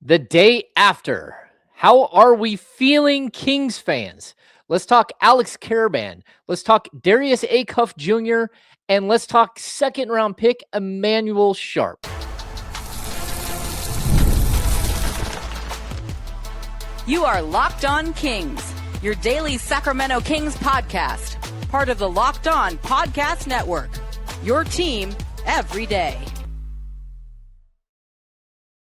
The day after. How are we feeling, Kings fans? Let's talk Alex Karaban. Let's talk Darius Acuff Jr. And let's talk second round pick Emanuel Sharp. You are Locked On Kings, your daily Sacramento Kings podcast, part of the Locked On Podcast Network. Your team every day.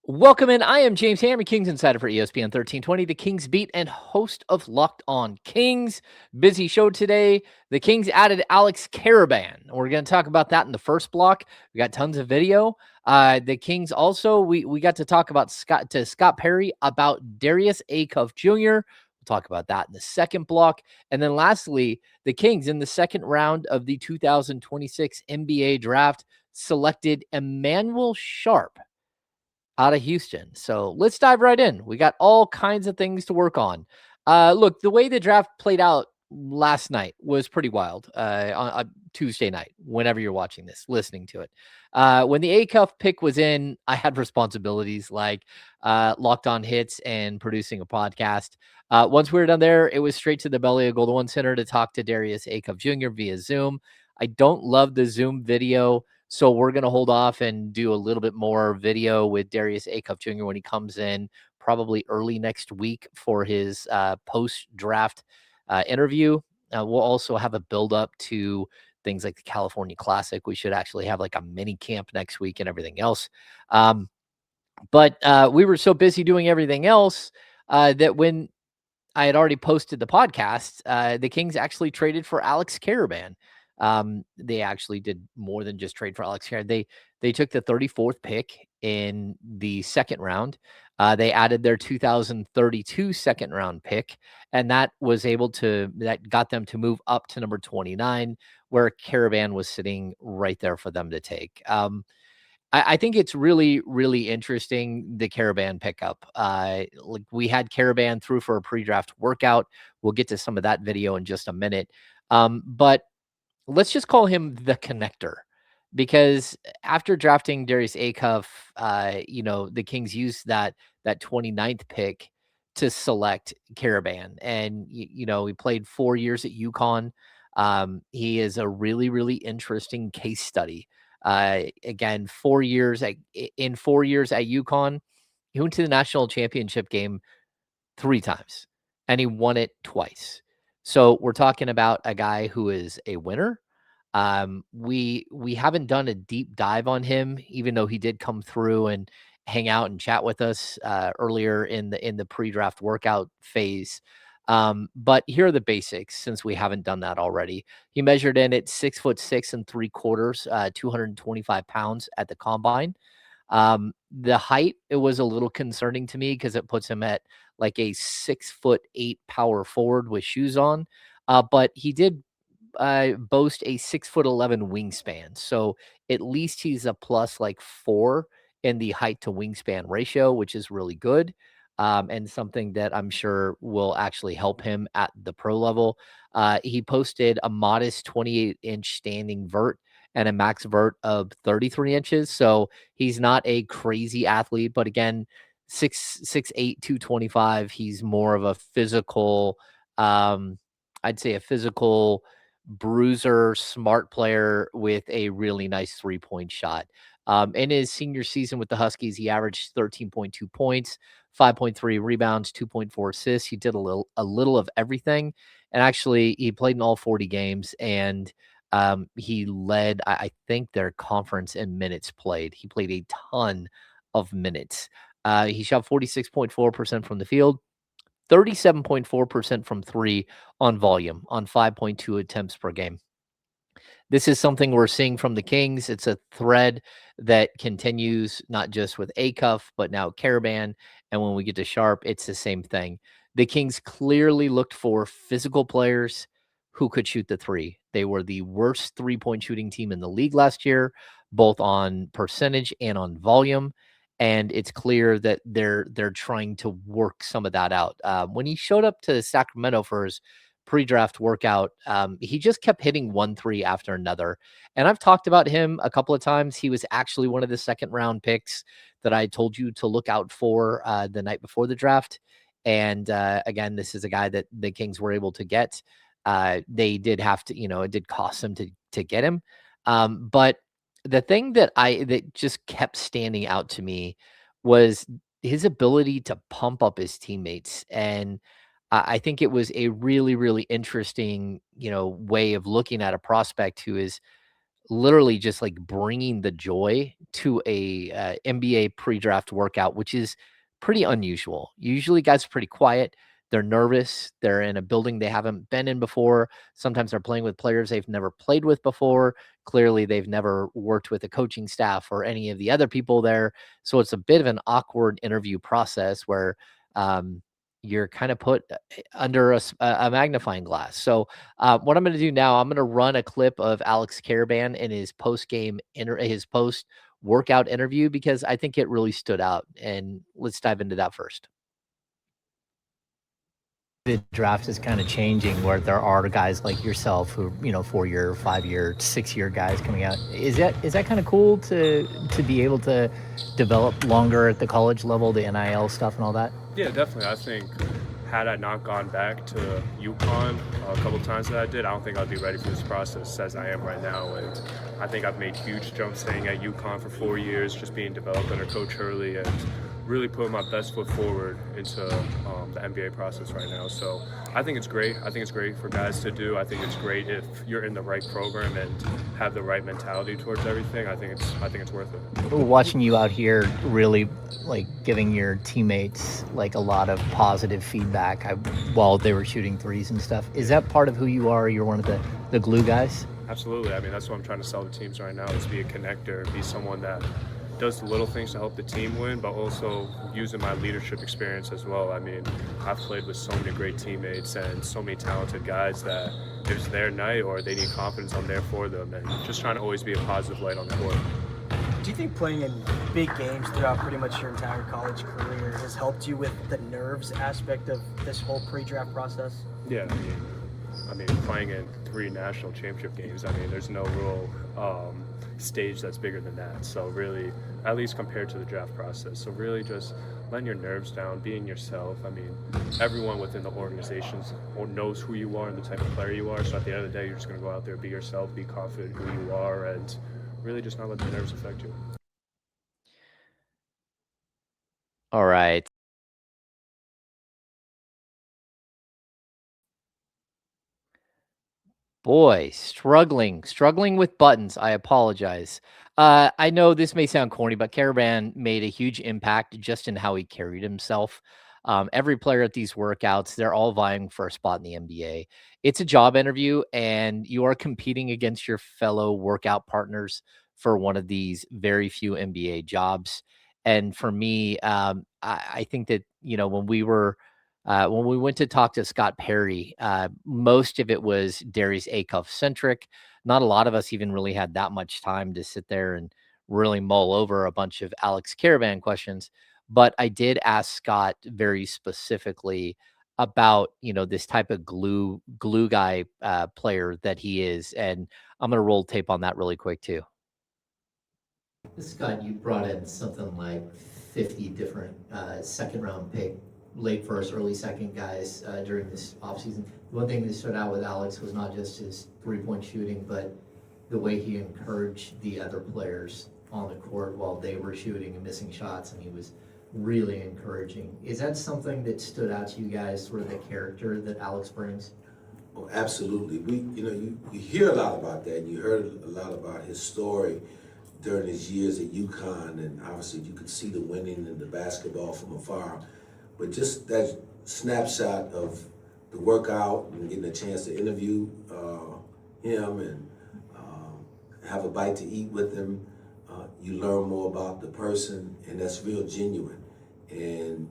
Welcome in. I am James Hammer, Kings Insider for ESPN 1320, the Kings Beat, and host of Locked On Kings. Busy show today. The Kings added Alex Karaban. We're going to talk about that in the first block. We got tons of video. The Kings also, we got to talk about Scott Perry about Darius Acuff Jr. We'll talk about that in the second block. And then lastly, the Kings in the second round of the 2026 NBA draft selected Emanuel Sharp out of Houston. So let's dive right in. We got all kinds of things to work on. Look, the way the draft played out last night was pretty wild on Tuesday night, whenever you're watching this, listening to it. When the Acuff pick was in, I had responsibilities like Locked On Hits and producing a podcast. Once we were done there, it was straight to the belly of Golden One Center to talk to Darius Acuff Jr. via Zoom. I don't love the Zoom video, so we're going to hold off and do a little bit more video with Darius Acuff Jr. when he comes in, probably early next week for his post-draft interview. We'll also have a build-up to things like the California Classic. We should actually have like a mini camp next week and everything else. But we were so busy doing everything else that when I had already posted the podcast, the Kings actually traded for Alex Karaban. They actually did more than just trade for Alex Karaban. They took the 34th pick in the second round. They added their 2032 second round pick, and that got them to move up to number 29, where Karaban was sitting right there for them to take. I think it's really, really interesting, the Karaban pickup. Like we had Karaban through for a pre-draft workout. We'll get to some of that video in just a minute. But let's just call him the connector, because after drafting Darius Acuff, the Kings used that 29th pick to select Karaban. And, he played 4 years at UConn. He is a really, really interesting case study. Again, 4 years at UConn, he went to the national championship game 3 times and he won it twice. So we're talking about a guy who is a winner. We haven't done a deep dive on him, even though he did come through and hang out and chat with us earlier in the pre-draft workout phase. But here are the basics, since we haven't done that already. He measured in at 6'6" 3/4, 225 pounds at the combine. The height, it was a little concerning to me because it puts him at like a 6'8" power forward with shoes on. But he did boast a 6'11" wingspan. So at least he's a plus like 4 in the height to wingspan ratio, which is really good. And something that I'm sure will actually help him at the pro level. He posted a modest 28-inch standing vert and a max vert of 33 inches. So he's not a crazy athlete, but again, 6'8", 225. He's more of a physical, I'd say a physical bruiser, smart player with a really nice 3-point shot. In his senior season with the Huskies, he averaged 13.2 points, 5.3 rebounds, 2.4 assists. He did a little of everything. And actually, he played in all 40 games, and he led, I think, their conference in minutes played. He played a ton of minutes. He shot 46.4% from the field, 37.4% from 3 on volume, on 5.2 attempts per game. This is something we're seeing from the Kings. It's a thread that continues not just with Acuff, but now Karaban. And when we get to Sharp, it's the same thing. The Kings clearly looked for physical players who could shoot the 3. They were the worst 3-point shooting team in the league last year, both on percentage and on volume. And it's clear that they're trying to work some of that out. When he showed up to Sacramento for his pre-draft workout, he just kept hitting 1-3 after another. And I've talked about him a couple of times. He was actually one of the second round picks that I told you to look out for the night before the draft. And again, this is a guy that the Kings were able to get. They did have to, it did cost them to get him. But the thing that just kept standing out to me was his ability to pump up his teammates. And I think it was a really, really interesting, way of looking at a prospect who is literally just like bringing the joy to a NBA pre-draft workout, which is pretty unusual. Usually guys are pretty quiet. They're nervous. They're in a building they haven't been in before. Sometimes they're playing with players they've never played with before. Clearly, they've never worked with a coaching staff or any of the other people there. So it's a bit of an awkward interview process where you're kind of put under a magnifying glass. So what I'm going to do now, I'm going to run a clip of Alex Karaban in his his post workout interview, because I think it really stood out. And let's dive into that first. The draft is kind of changing, where there are guys like yourself who, 4-year, 5-year, 6-year guys coming out. Is that kind of cool to be able to develop longer at the college level, the NIL stuff and all that? Yeah, definitely. I think had I not gone back to UConn a couple times that I did, I don't think I'd be ready for this process as I am right now. And I think I've made huge jumps staying at UConn for 4 years, just being developed under Coach Hurley and really putting my best foot forward into the NBA process right now. So I think it's great. I think it's great for guys to do. I think it's great if you're in the right program and have the right mentality towards everything. I think it's worth it. Watching you out here, really like giving your teammates like a lot of positive feedback while they were shooting threes and stuff. Is that part of who you are? You're one of the glue guys? Absolutely. I mean, that's what I'm trying to sell the teams right now, is be a connector, be someone that does the little things to help the team win, but also using my leadership experience as well. I mean, I've played with so many great teammates and so many talented guys that if it's their night or they need confidence, I'm there for them, and just trying to always be a positive light on the court. Do you think playing in big games throughout pretty much your entire college career has helped you with the nerves aspect of this whole pre-draft process? Yeah, I mean, playing in 3 national championship games, I mean, there's no real stage that's bigger than that. So really, at least compared to the draft process. So really just letting your nerves down, being yourself. I mean, everyone within the organizations knows who you are and the type of player you are. So at the end of the day, you're just going to go out there, be yourself, be confident who you are, and really just not let the nerves affect you. All right. Boy, struggling with buttons. I apologize. I know this may sound corny, but Karaban made a huge impact just in how he carried himself. Every player at these workouts, they're all vying for a spot in the NBA. It's a job interview, and you are competing against your fellow workout partners for one of these very few NBA jobs. And for me, I think that, when we went to talk to Scott Perry, most of it was Darius Acuff centric. Not a lot of us even really had that much time to sit there and really mull over a bunch of Alex Karaban questions. But I did ask Scott very specifically about, this type of glue guy player that he is. And I'm going to roll tape on that really quick too. Scott, you brought in something like 50 different second round pick, late first, early second guys during this offseason. One thing that stood out with Alex was not just his three-point shooting, but the way he encouraged the other players on the court while they were shooting and missing shots, and he was really encouraging. Is that something that stood out to you guys, sort of the character that Alex brings? Oh, absolutely. You hear a lot about that. You heard a lot about his story during his years at UConn, and obviously you could see the winning and the basketball from afar. But just that snapshot of the workout and getting a chance to interview him and have a bite to eat with him, you learn more about the person, and that's real genuine. And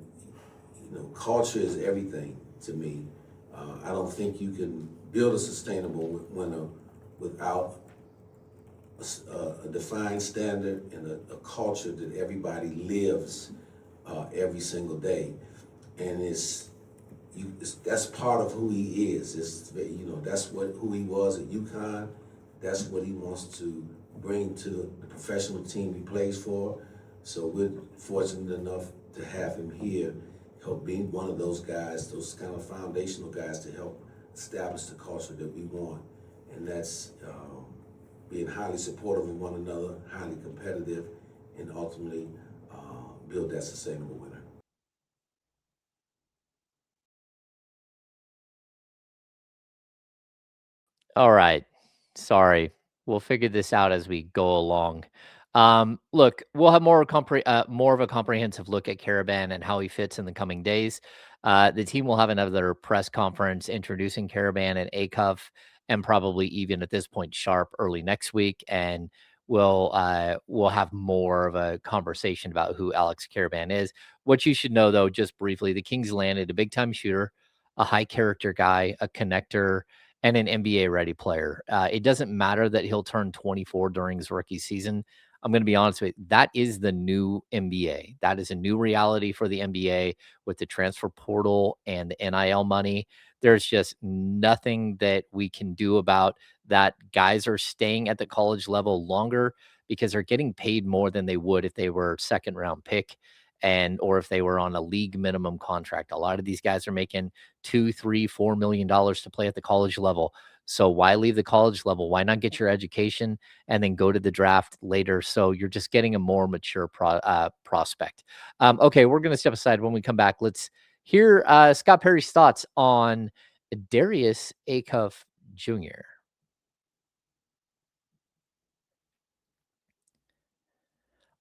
culture is everything to me. I don't think you can build a sustainable winner without a defined standard and a culture that everybody lives every single day. And it's, that's part of who he is. That's who he was at UConn. That's what he wants to bring to the professional team he plays for. So we're fortunate enough to have him here, help being one of those guys, those kind of foundational guys to help establish the culture that we want. And that's being highly supportive of one another, highly competitive, and ultimately build that sustainable winner. All right. Sorry. We'll figure this out as we go along. Look, we'll have more of a comprehensive look at Karaban and how he fits in the coming days. The team will have another press conference introducing Karaban and Acuff, and probably even at this point Sharp early next week, and we'll have more of a conversation about who Alex Karaban is. What you should know, though, just briefly, the Kings landed a big time shooter, a high character guy, a connector, and an NBA ready player. It doesn't matter that he'll turn 24 during his rookie season. I'm going to be honest with you. That is the new NBA. That is a new reality for the NBA with the transfer portal and the NIL money. There's just nothing that we can do about that. Guys are staying at the college level longer because they're getting paid more than they would if they were a second round pick or if they were on a league minimum contract. A lot of these guys are making $2, $3, $4 million to play at the college level. So why leave the college level? Why not get your education and then go to the draft later? So you're just getting a more mature prospect. Okay, we're going to step aside. When we come back, let's hear Scott Perry's thoughts on Darius Acuff Jr.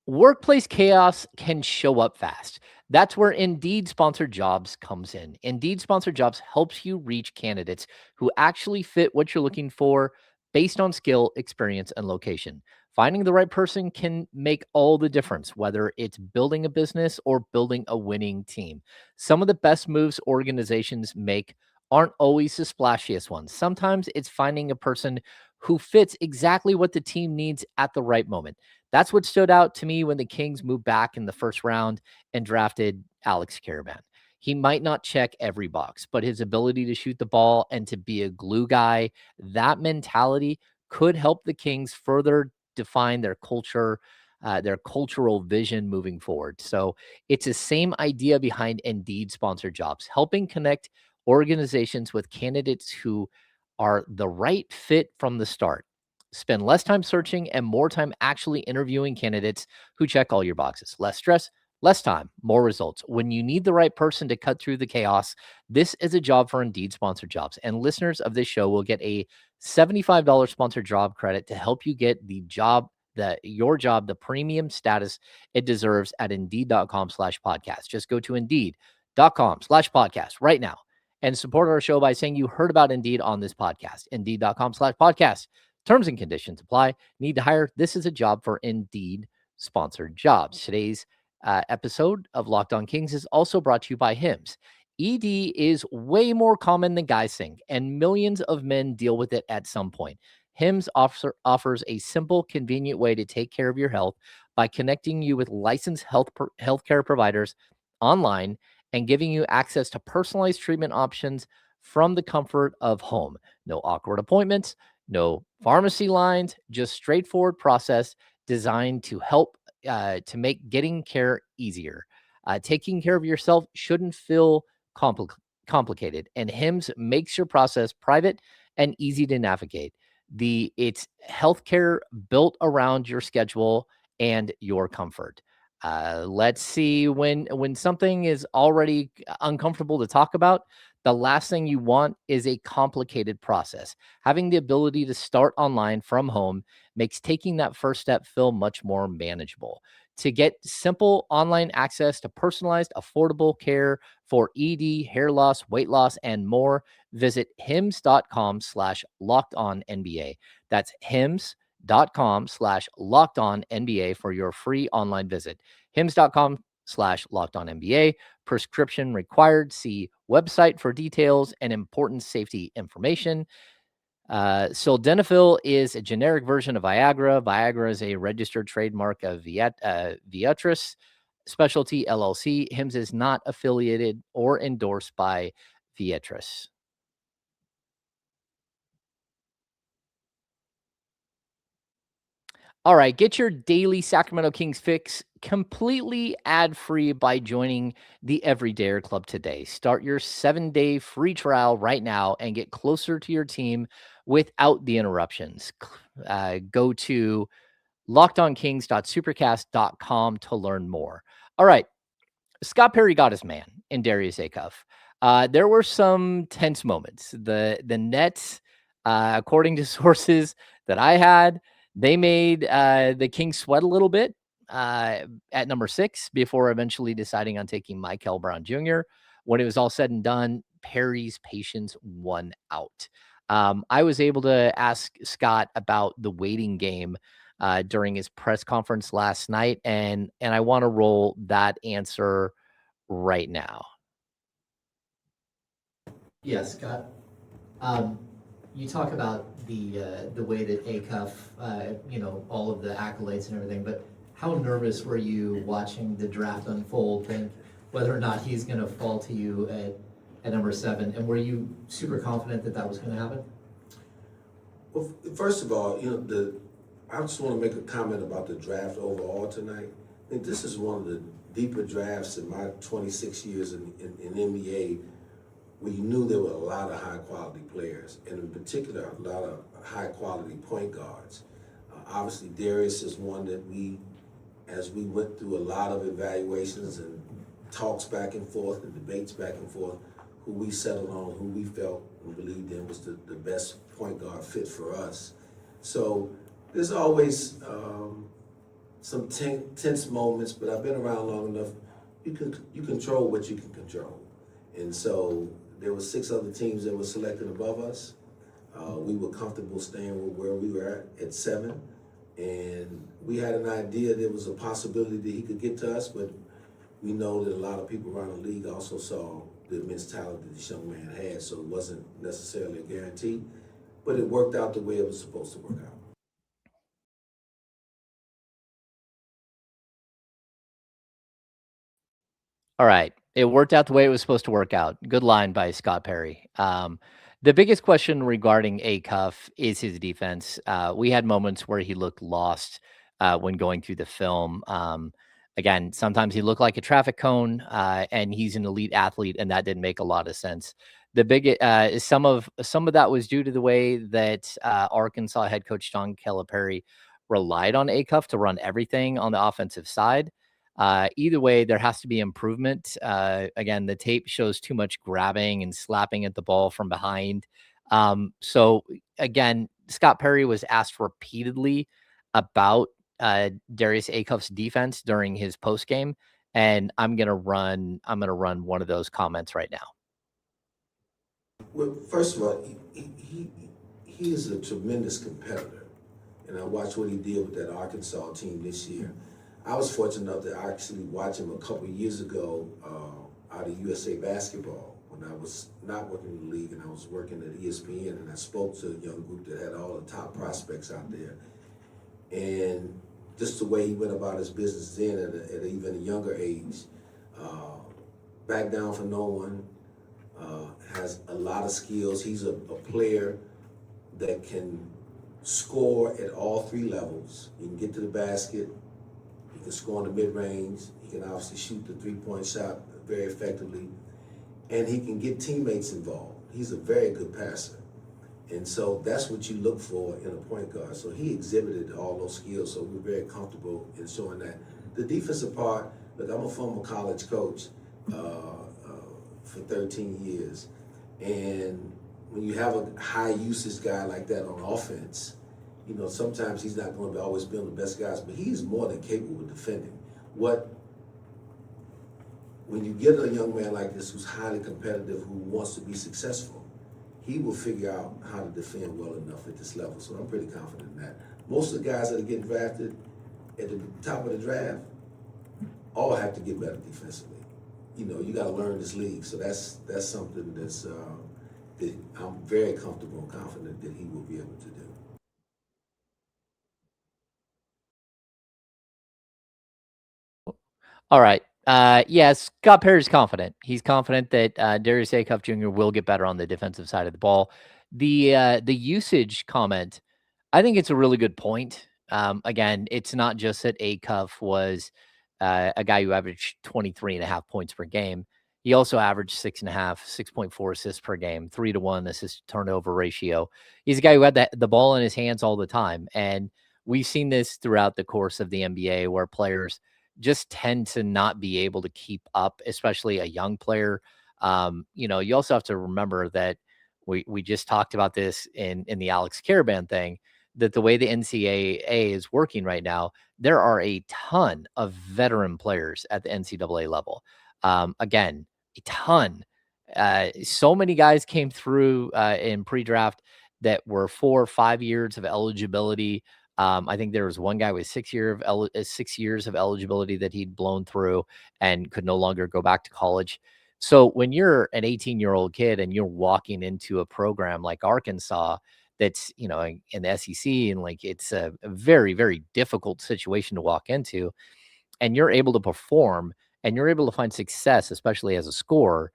Workplace chaos can show up fast. That's where Indeed Sponsored Jobs comes in. Indeed Sponsored Jobs helps you reach candidates who actually fit what you're looking for based on skill, experience, and location. Finding the right person can make all the difference, whether it's building a business or building a winning team. Some of the best moves organizations make aren't always the splashiest ones. Sometimes it's finding a person who fits exactly what the team needs at the right moment. That's what stood out to me when the Kings moved back in the first round and drafted Alex Karaban. He might not check every box, but his ability to shoot the ball and to be a glue guy, that mentality could help the Kings further define their culture, their cultural vision moving forward. So it's the same idea behind Indeed Sponsored Jobs, helping connect organizations with candidates who are the right fit from the start. Spend less time searching and more time actually interviewing candidates who check all your boxes. Less stress, less time, more results. When you need the right person to cut through the chaos, this is a job for Indeed Sponsored Jobs. And listeners of this show will get a $75 sponsored job credit to help you get your job, the premium status it deserves at Indeed.com/podcast. Just go to Indeed.com/podcast right now and support our show by saying you heard about Indeed on this podcast. Indeed.com/podcast. Terms and conditions apply. Need to hire? This is a job for Indeed Sponsored Jobs. Today's episode of Locked On Kings is also brought to you by Hims. ED is way more common than guys think, and millions of men deal with it at some point. Hims offers a simple, convenient way to take care of your health by connecting you with licensed healthcare providers online and giving you access to personalized treatment options from the comfort of home. No awkward appointments, no pharmacy lines, just straightforward process designed to help to make getting care easier. Taking care of yourself shouldn't feel complicated, and Hims makes your process private and easy to navigate. It's healthcare built around your schedule and your comfort. Let's see, when something is already uncomfortable to talk about, the last thing you want is a complicated process. Having the ability to start online from home makes taking that first step feel much more manageable. To get simple online access to personalized, affordable care for ED, hair loss, weight loss, and more, visit hims.com/lockedonnba. That's hims.com/lockedonnba for your free online visit. hims.com/lockedonnba. Prescription required. See website for details and important safety information. Sildenafil is a generic version of Viagra. Viagra is a registered trademark of Viatris Specialty LLC. Hims is not affiliated or endorsed by Vietris. All right, get your daily Sacramento Kings fix completely ad-free by joining the Everydayer Club today. Start your 7-day free trial right now and get closer to your team without the interruptions. Go to lockedonkings.supercast.com to learn more. All right, Scott Perry got his man in Darius Acuff. There were some tense moments. The Nets, according to sources that I had, they made the Kings sweat a little bit at number 6 before eventually deciding on taking Michael Brown Jr. When it was all said and done, Perry's patience won out. I was able to ask Scott about the waiting game during his press conference last night, and I want to roll that answer right now. Yeah, Scott. Um, you talk about the way that Acuff, all of the accolades and everything, but how nervous were you watching the draft unfold and whether or not he's going to fall to you at number 7? And were you super confident that that was going to happen? Well, first of all, I just want to make a comment about the draft overall tonight. I think this is one of the deeper drafts in my 26 years in NBA where you knew there were a lot of high-quality players, and in particular, a lot of high-quality point guards. Obviously, Darius is one that as we went through a lot of evaluations and talks back and forth and debates back and forth, who we settled on, who we felt and believed in was the best point guard fit for us. So there's always some tense moments, but I've been around long enough. You control what you can control, and so there were 6 other teams that were selected above us. We were comfortable staying where we were at 7, and we had an idea there was a possibility that he could get to us, but we know that a lot of people around the league also saw the immense talent that this young man had, so it wasn't necessarily a guarantee, but it worked out the way it was supposed to work out. All right. It worked out the way it was supposed to work out. Good line by Scott Perry. The biggest question regarding Acuff is his defense. We had moments where he looked lost when going through the film. Again, sometimes he looked like a traffic cone, and he's an elite athlete, and that didn't make a lot of sense. The big some of that was due to the way that Arkansas head coach John Calipari relied on Acuff to run everything on the offensive side. Either way, there has to be improvement. Again, the tape shows too much grabbing and slapping at the ball from behind. So again, Scott Perry was asked repeatedly about Darius Acuff's defense during his post game, and I'm gonna run one of those comments right now. Well, first of all, he is a tremendous competitor, and I watched what he did with that Arkansas team this year. I was fortunate enough to actually watch him a couple of years ago out of USA Basketball when I was not working in the league and I was working at ESPN, and I spoke to a young group that had all the top prospects out there. And just the way he went about his business then at even a younger age, back down for no one, has a lot of skills. He's a player that can score at all 3 levels. He can get to the basket. He can score in the mid-range. He can obviously shoot the 3-point shot very effectively. And he can get teammates involved. He's a very good passer. And so that's what you look for in a point guard. So he exhibited all those skills, so we're very comfortable in showing that. The defensive part, look, I'm a former college coach for 13 years. And when you have a high usage guy like that on offense, sometimes he's not going to always be on the best guys, but he's more than capable of defending. When you get a young man like this who's highly competitive, who wants to be successful, he will figure out how to defend well enough at this level. So I'm pretty confident in that. Most of the guys that are getting drafted at the top of the draft all have to get better defensively. You got to learn this league. So that's something that I'm very comfortable and confident that he will be able to do. All right. Yes, Scott Perry's confident. He's confident that Darius Acuff Jr. will get better on the defensive side of the ball. The usage comment, I think it's a really good point. Again, it's not just that Acuff was a guy who averaged 23.5 points per game. He also averaged 6.5, 6.4 assists per game, 3-to-1 assist turnover ratio. He's a guy who had the ball in his hands all the time. And we've seen this throughout the course of the NBA where players just tend to not be able to keep up, especially a young player. You also have to remember that we just talked about this in the Alex Karaban thing, that the way the NCAA is working right now, there are a ton of veteran players at the NCAA level. Again, a ton. So many guys came through in pre-draft that were 4 or 5 years of eligibility. I think there was one guy with 6 years of eligibility that he'd blown through and could no longer go back to college. So when you're an 18-year-old kid and you're walking into a program like Arkansas, that's in the SEC, and like it's a very, very difficult situation to walk into, and you're able to perform and you're able to find success, especially as a scorer,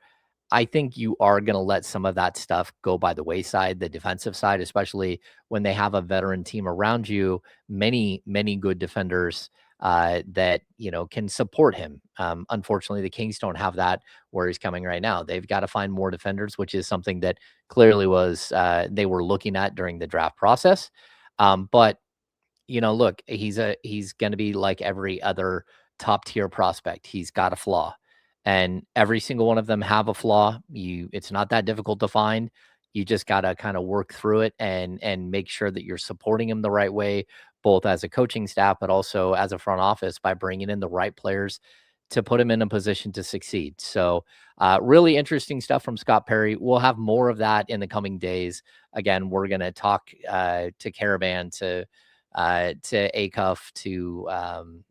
I think you are going to let some of that stuff go by the wayside, the defensive side, especially when they have a veteran team around you, many, many good defenders that, can support him. Unfortunately, the Kings don't have that where he's coming right now. They've got to find more defenders, which is something that clearly was they were looking at during the draft process. But look, he's going to be like every other top tier prospect. He's got a flaw, and every single one of them have a flaw. It's not that difficult to find. You just got to kind of work through it and make sure that you're supporting him the right way, both as a coaching staff, but also as a front office by bringing in the right players to put him in a position to succeed. So, really interesting stuff from Scott Perry. We'll have more of that in the coming days. Again, we're going to talk to Karaban, to Acuff, to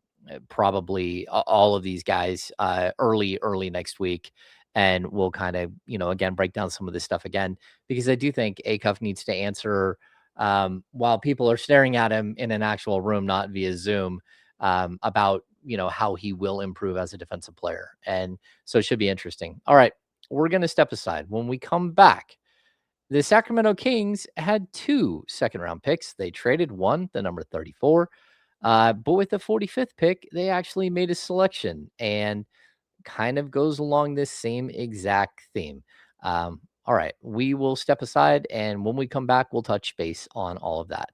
probably all of these guys early next week. And we'll kind of, again, break down some of this stuff again, because I do think Acuff needs to answer while people are staring at him in an actual room, not via Zoom, about, how he will improve as a defensive player. And so it should be interesting. All right, we're going to step aside. When we come back, the Sacramento Kings had 2 second-round picks. They traded one, the number 34. But with the 45th pick, they actually made a selection, and kind of goes along this same exact theme. All right, we will step aside, and when we come back, we'll touch base on all of that.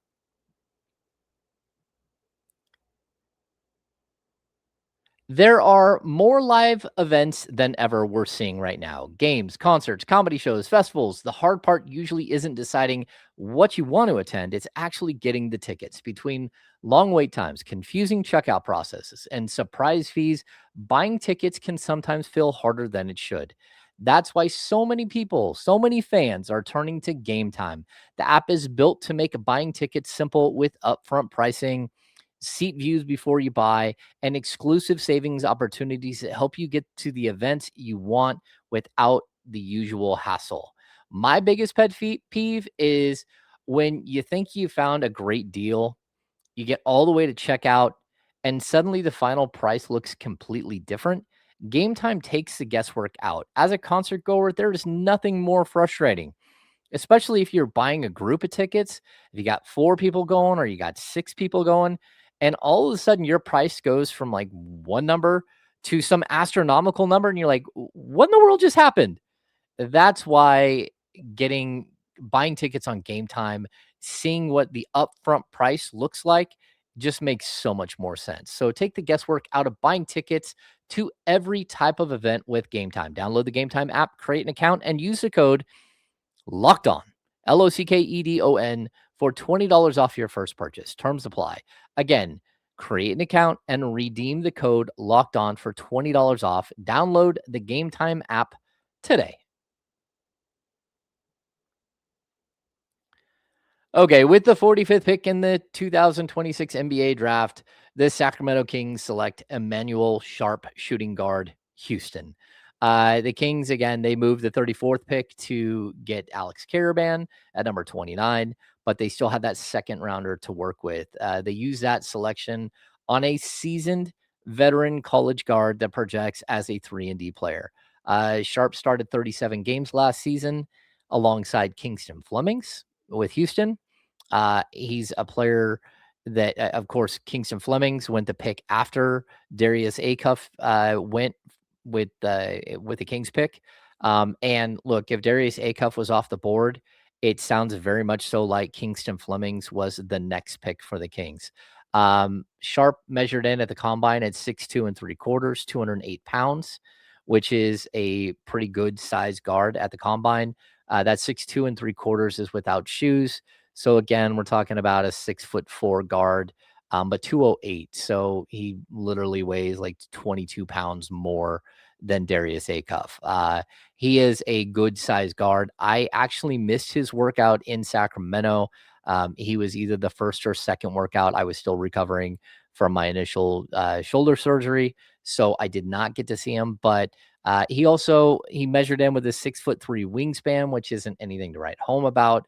There are more live events than ever we're seeing right now. Games, concerts, comedy shows, festivals. The hard part usually isn't deciding what you want to attend, it's actually getting the tickets. Between long wait times, confusing checkout processes, and surprise fees, buying tickets can sometimes feel harder than it should. That's why so many people, so many fans are turning to Gametime. The app is built to make buying tickets simple with upfront pricing, seat views before you buy, and exclusive savings opportunities that help you get to the events you want without the usual hassle. My biggest pet peeve is when you think you found a great deal, you get all the way to checkout, and suddenly the final price looks completely different. Game Time takes the guesswork out. As a concert goer, there is nothing more frustrating, especially if you're buying a group of tickets. If you got 4 people going or you got 6 people going, and all of a sudden your price goes from like one number to some astronomical number, and you're like, what in the world just happened? That's why buying tickets on Game Time, seeing what the upfront price looks like, just makes so much more sense. So take the guesswork out of buying tickets to every type of event with Game Time. Download the Game Time app, create an account, and use the code Locked On, LOCKEDON, for $20 off your first purchase. Terms apply. Again, create an account and redeem the code Locked On for $20 off. Download the Game Time app today. Okay, with the 45th pick in the 2026 NBA draft, the Sacramento Kings select Emanuel Sharp, shooting guard, Houston. The Kings, again, they moved the 34th pick to get Alex Karaban at number 29, but they still had that second rounder to work with. They used that selection on a seasoned veteran college guard that projects as a 3-and-D player. Sharp started 37 games last season alongside Kingston Flemings with Houston. He's a player that, of course, Kingston Flemings went the pick after Darius Acuff went with the Kings pick. And look, if Darius Acuff was off the board, it sounds very much so like Kingston Flemings was the next pick for the Kings. Sharp measured in at the combine at 6'2 3/4, 208 pounds, which is a pretty good size guard at the combine. That 6'2 3/4 is without shoes. So again, we're talking about a 6'4" guard, but 208. So he literally weighs like 22 pounds more than Darius Acuff. He is a good size guard. I actually missed his workout in Sacramento. He was either the first or second workout. I was still recovering from my initial shoulder surgery, so I did not get to see him. But he measured in with a 6'3" wingspan, which isn't anything to write home about.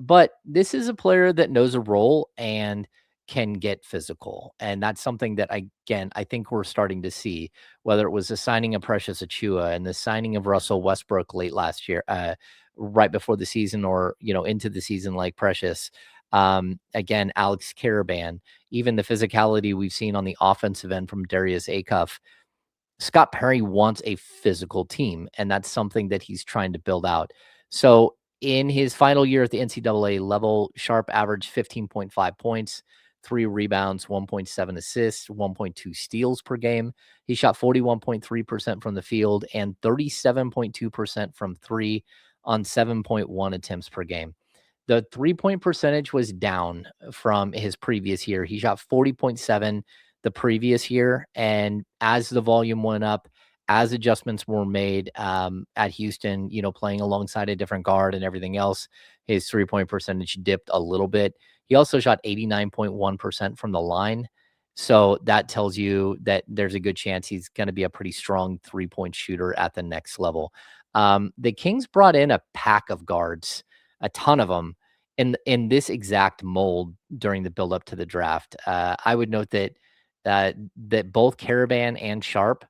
But this is a player that knows a role and can get physical. And that's something that, I think we're starting to see, whether it was the signing of Precious Achiuwa and the signing of Russell Westbrook late last year, right before the season, or, into the season like Precious. Again, Alex Karaban, even the physicality we've seen on the offensive end from Darius Acuff. Scott Perry wants a physical team, and that's something that he's trying to build out. So in his final year at the NCAA level, Sharp averaged 15.5 points, 3 rebounds, 1.7 assists, 1.2 steals per game. He shot 41.3% from the field and 37.2% from 3 on 7.1 attempts per game. The 3-point percentage was down from his previous year. He shot 40.7 the previous year, and as the volume went up, as adjustments were made at Houston, playing alongside a different guard and everything else, his 3-point percentage dipped a little bit. He also shot 89.1% from the line. So that tells you that there's a good chance he's going to be a pretty strong 3-point shooter at the next level. The Kings brought in a pack of guards, a ton of them, in this exact mold during the build up to the draft. I would note that both Karaban and Sharp,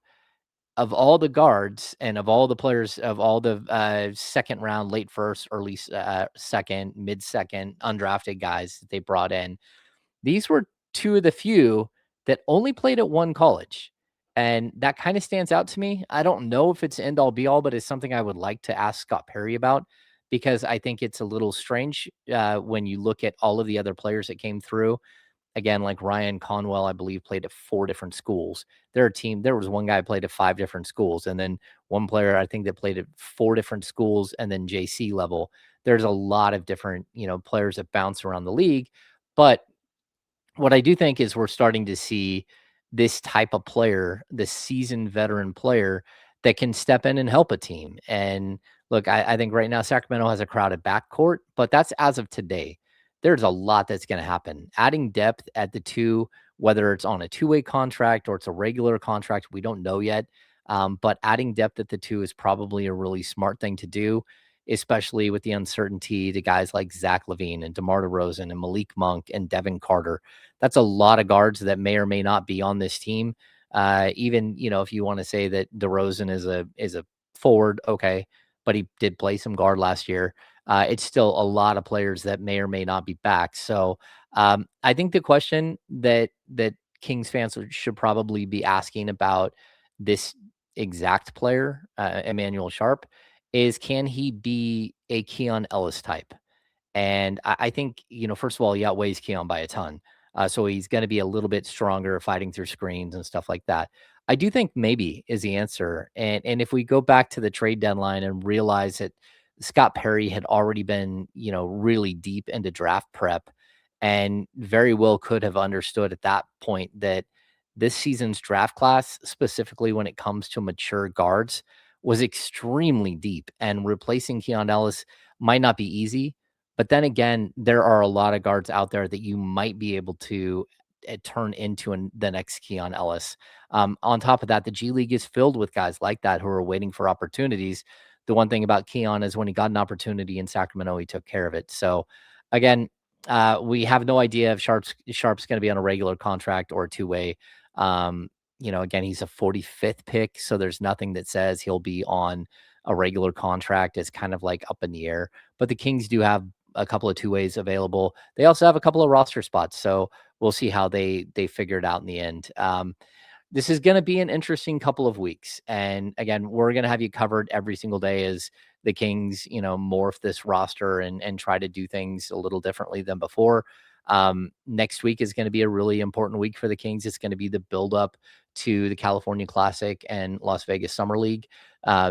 of all the guards and of all the players, of all the second round, late first, early second, mid second, undrafted guys that they brought in, these were two of the few that only played at one college. And that kind of stands out to me. I don't know if it's end all be all, but it's something I would like to ask Scott Perry about, because I think it's a little strange when you look at all of the other players that came through. Again, like Ryan Conwell, I believe, played at 4 different schools. There was one guy who played at 5 different schools, and then one player, I think, that played at 4 different schools, and then JC level. There's a lot of different, players that bounce around the league. But what I do think is we're starting to see this type of player, the seasoned veteran player that can step in and help a team. And look, I think right now Sacramento has a crowded backcourt, but that's as of today. There's a lot that's going to happen. Adding depth at the 2, whether it's on a 2-way contract or it's a regular contract, we don't know yet. But adding depth at the 2 is probably a really smart thing to do, especially with the uncertainty to guys like Zach LaVine and DeMar DeRozan and Malik Monk and Devin Carter. That's a lot of guards that may or may not be on this team. Even, if you want to say that DeRozan is a forward, okay, but he did play some guard last year. It's still a lot of players that may or may not be back. So I think the question that Kings fans should probably be asking about this exact player, Emanuel Sharp, is can he be a Keon Ellis type? And I think, first of all, he outweighs Keon by a ton. So he's going to be a little bit stronger fighting through screens and stuff like that. I do think maybe is the answer. And if we go back to the trade deadline and realize that Scott Perry had already been, really deep into draft prep, and very well could have understood at that point that this season's draft class, specifically when it comes to mature guards, was extremely deep, and replacing Keon Ellis might not be easy. But then again, there are a lot of guards out there that you might be able to turn into the next Keon Ellis. On top of that, the G League is filled with guys like that who are waiting for opportunities. The one thing about Keon is when he got an opportunity in Sacramento, he took care of it. So again, we have no idea if Sharp's going to be on a regular contract or a 2-way. Again, he's a 45th pick, so there's nothing that says he'll be on a regular contract. It's kind of like up in the air. But the Kings do have a couple of two-ways available. They also have a couple of roster spots, so we'll see how they figure it out in the end. This is going to be an interesting couple of weeks. And again, we're going to have you covered every single day as the Kings, morph this roster and try to do things a little differently than before. Next week is going to be a really important week for the Kings. It's going to be the buildup to the California Classic and Las Vegas Summer League.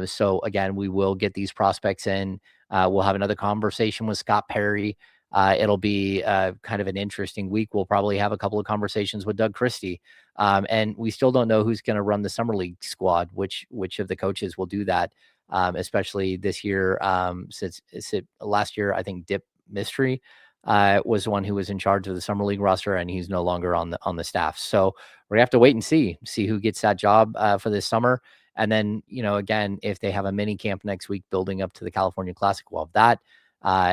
So again, we will get these prospects in. We'll have another conversation with Scott Perry. It'll be kind of an interesting week. We'll probably have a couple of conversations with Doug Christie. And we still don't know who's going to run the Summer League squad, which of the coaches will do that, especially this year. Since last year, I think Dip Mystery was the one who was in charge of the Summer League roster, and he's no longer on the staff. So we're gonna have to wait and see who gets that job for this summer. And then, again, if they have a mini camp next week building up to the California Classic, we'll have that.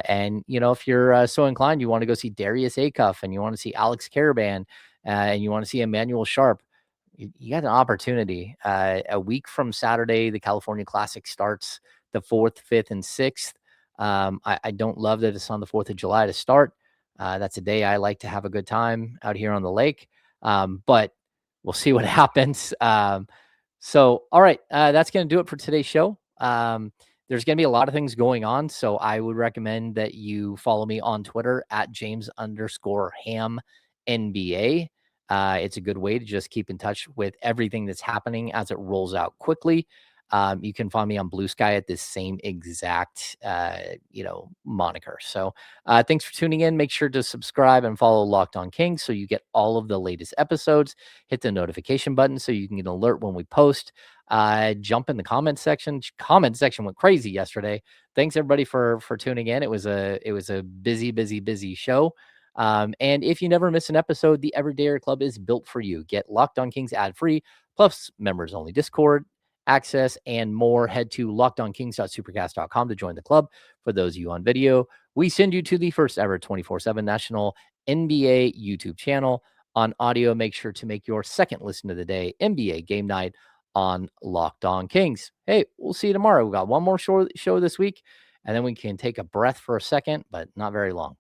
And if you're so inclined, you want to go see Darius Acuff and you want to see Alex Karaban and you want to see Emanuel Sharp, you got an opportunity. A week from Saturday, the California Classic starts the 4th, 5th, and 6th. I don't love that it's on the 4th of July to start. That's a day I like to have a good time out here on the lake. But we'll see what happens. So, all right, that's going to do it for today's show. There's going to be a lot of things going on, so I would recommend that you follow me on Twitter at James_Ham NBA. It's a good way to just keep in touch with everything that's happening as it rolls out quickly. You can find me on Blue Sky at this same exact, moniker. So thanks for tuning in. Make sure to subscribe and follow Locked On Kings so you get all of the latest episodes. Hit the notification button so you can get an alert when we post. Jump in the comment section. Comment section went crazy yesterday. Thanks everybody for tuning in. It was a busy show. And if you never miss an episode, the Everydayer Club is built for you. Get Locked On Kings ad-free, plus members only Discord access and more. Head to lockedonkings.supercast.com to join the club. For those of you on video, we send you to the first ever 24/7 national NBA YouTube channel. On audio, make sure to make your second listen of the day NBA Game Night on Locked On Kings. Hey, we'll see you tomorrow. We got one more show this week, and then we can take a breath for a second, but not very long.